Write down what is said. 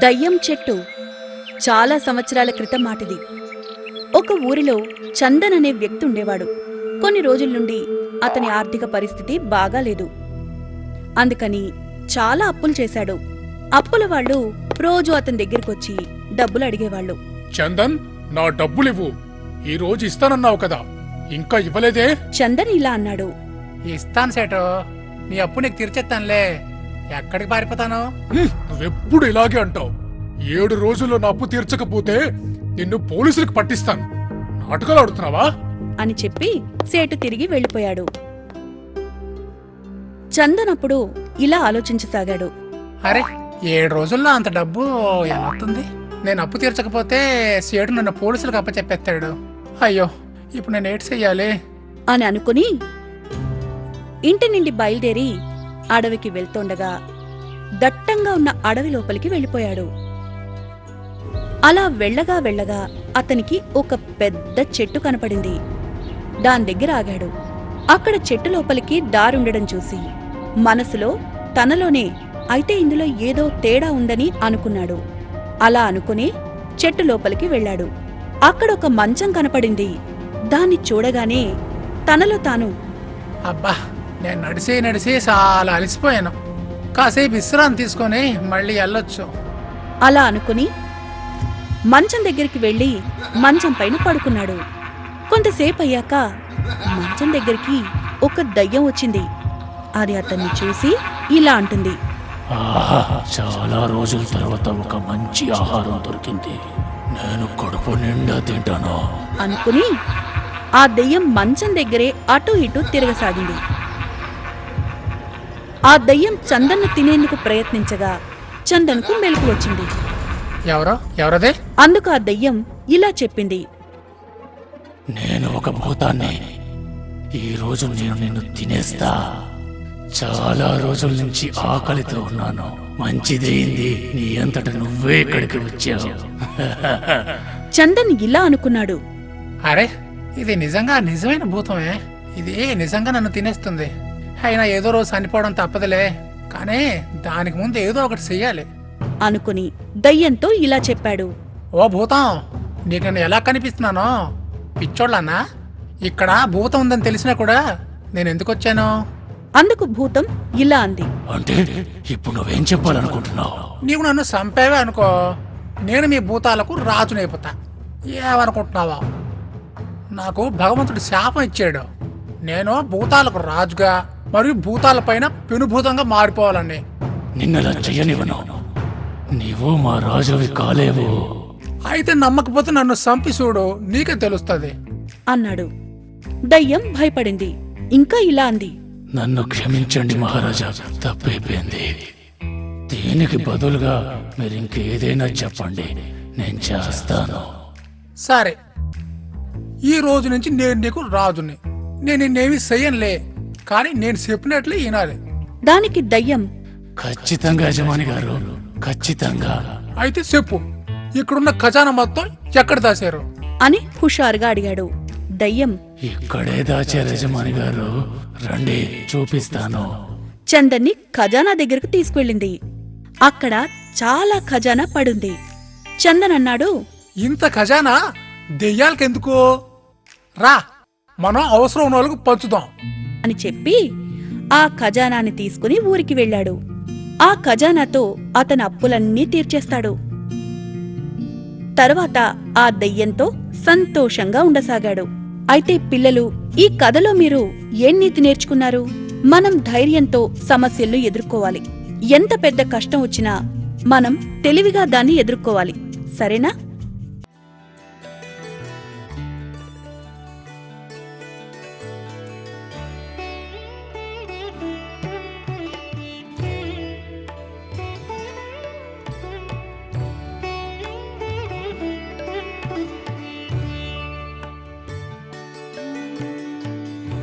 దయ్యం చెట్టు. చాలా సంవత్సరాల క్రితం మాటిది. ఒక ఊరిలో చందన్ అనే వ్యక్తి ఉండేవాడు. కొన్ని రోజుల నుండి అతని ఆర్థిక పరిస్థితి బాగాలేదు. అందుకని చాలా అప్పులు చేశాడు. అప్పుల వాళ్ళు రోజు అతని దగ్గరకొచ్చి డబ్బులు అడిగేవాళ్ళు. చందన్, నా డబ్బులివ్వు. ఈ రోజు ఇస్తానన్నావు కదా, ఇంకా ఇవ్వలేదే? చందన్ ఇలా అన్నాడు. ఇస్తాను సేటు, నీ అప్పు నీకు తీర్చేస్తానులే. ఎక్కడికి పారిపోతాను? నువ్వెప్పుడు ఇలాగే అంటావు. 7 రోజుల్లో నా అప్పు తీర్చకపోతే నిన్ను పోలీసులకు పట్టిస్తాను. నాటకాలు ఆడుతున్నావా అని చెప్పి సేటు తిరిగి వెళ్ళిపోయాడు. చందన్ అప్పుడు ఇలా ఆలోచించసాగాడు. అరే, 7 రోజుల్లో అంత డబ్బు ఎలా వస్తుంది? నేను అప్పు తీర్చకపోతే సేటు నన్ను పోలీసులకు అప్పచెప్పేస్తాడు. అయ్యో, ఇప్పుడు నేను ఏటి చెయ్యాలి అని అనుకుని ఇంటి నుండి బయలుదేరి అడవికి వెళ్తుండగా దట్టంగా ఉన్న అడవి లోపలికి వెళ్ళిపోయాడు. అలా వెళ్ళగా వెళ్ళగా అతనికి ఒక పెద్ద చెట్టు కనపడింది. దాని దగ్గర ఆగాడు. అక్కడ చెట్టు లోపలికి దారుండడం చూసి మనసులో తనలోనే అయితే ఇందులో ఏదో తేడా ఉందని అనుకున్నాడు. అలా అనుకుని చెట్టు లోపలికి వెళ్ళాడు. అక్కడొక మంచం కనపడింది. దాన్ని చూడగానే తనలో తాను, అబ్బా, నేను నడిసి నడిసి చాలా అలసిపోయాను. కాసేపు విశ్రాంతి తీసుకొని మళ్ళీ వెళ్ళొచ్చు అలా అనుకుని మంచం దగ్గరికి వెళ్ళి మంచం పైన పడుకున్నాడు. కొంతసేపు అయ్యాక మంచం దగ్గరికి ఒక దయ్యం వచ్చింది. అది అతన్ని చూసి ఇలా అంటుంది. చాలా రోజుల తర్వాత ఒక మంచి ఆహారం దొరికింది. నేను కడుపు నిండా తింటాను అనుకుని ఆ దెయ్యం మంచం దగ్గరే అటూ ఇటూ తిరగసాగింది. ఆ దయ్యం చందన్ను తినేందుకు ప్రయత్నించగా చందన్కు మెలకు వచ్చింది. ఎవరదే? అందుకు ఆ దయ్యం ఇలా చెప్పింది. నేను ఒక భూతాన్ని. ఈ రోజు నేను నిన్ను తినేస్తా. చాలా రోజుల నుంచి ఆకలితో ఉన్నాను. మంచిదైంది నీ అంతట నువ్వే ఇక్కడికి వచ్చావు. చందన్ ఇలా అనుకున్నాడు. అరే, ఇది నిజమైన భూతమే. ఇది నిజంగా నన్ను తినేస్తుంది. అయినా ఏదో రోజు చనిపోవడం తప్పదులే, కానీ దానికి ముందు ఏదో ఒకటి చెయ్యాలి అనుకుని దయ్యంతో ఇలా చెప్పాడు. ఓ భూతం, నీకు నేను ఎలా కనిపిస్తున్నానో పిచ్చోళ్ళన్నా? ఇక్కడ భూతం ఉందని తెలిసినా కూడా నేను ఎందుకు వచ్చాను? అందుకు భూతం ఇలా అంది. అంటే ఇప్పుడు నువ్వేం చెప్పాలనుకుంటున్నావు? నీవు నన్ను చంపేవే అనుకో, నేను మీ భూతాలకు రాజునైపోతా. ఏమనుకుంటున్నావా? నాకు భగవంతుడు శాపం ఇచ్చాడు. నేను భూతాలకు రాజుగా మరియు భూతాలపైన పెనుభూతంగా మారిపోవాలని. నిన్నలా చెయ్యనివ్వను. నీవు మా రాజువి కాలేవు. అయితే నమ్మకపోతే నన్ను చంపి చూడు, నీకే తెలుస్తుంది అన్నాడు. దయ్యం భయపడింది. ఇంకా ఇలా అంది. నన్ను క్షమించండి మహారాజా, తప్పైపోయింది. దీనికి బదులుగా మీరు ఇంకేదైనా చెప్పండి, నేను చేస్తాను. సరే, ఈ రోజు నుంచి నేను నీకు రాజుని. నేను నిన్నేమి చెయ్యనులే, కానీ నేను చెప్పినట్లు వినాలి. దానికి దయ్యం, ఖచ్చితంగా యజమాని గారు, ఖచ్చితంగా. అయితే చెప్పు, ఇక్కడున్న ఖజానా మొత్తం ఎక్కడ దాచారు అని హుషారుగా అడిగాడు. దయ్యం, ఇక్కడే దాచారు యజమాని గారు, రండి చూపిస్తాను. చందన్ని ఖజానా దగ్గరకు తీసుకువెళ్ళింది. అక్కడ చాలా ఖజానా పడుంది. చందన్ అన్నాడు. ఇంత ఖజానా దెయ్యాలకెందుకు? రా, మనం అవసరం ఉన్న వాళ్ళకు పంచుదాం అని చెప్పి ఆ ఖజానాని తీసుకుని ఊరికి వెళ్ళాడు. ఆ ఖజానాతో అతని అప్పులన్నీ తీర్చేస్తాడు. తర్వాత ఆ దయ్యంతో సంతోషంగా ఉండసాగాడు. అయితే పిల్లలు, ఈ కథలో మీరు ఏం నీతి నేర్చుకున్నారు? మనం ధైర్యంతో సమస్యలను ఎదుర్కోవాలి. ఎంత పెద్ద కష్టం వచ్చినా మనం తెలివిగా దాన్ని ఎదుర్కోవాలి. సరేనా?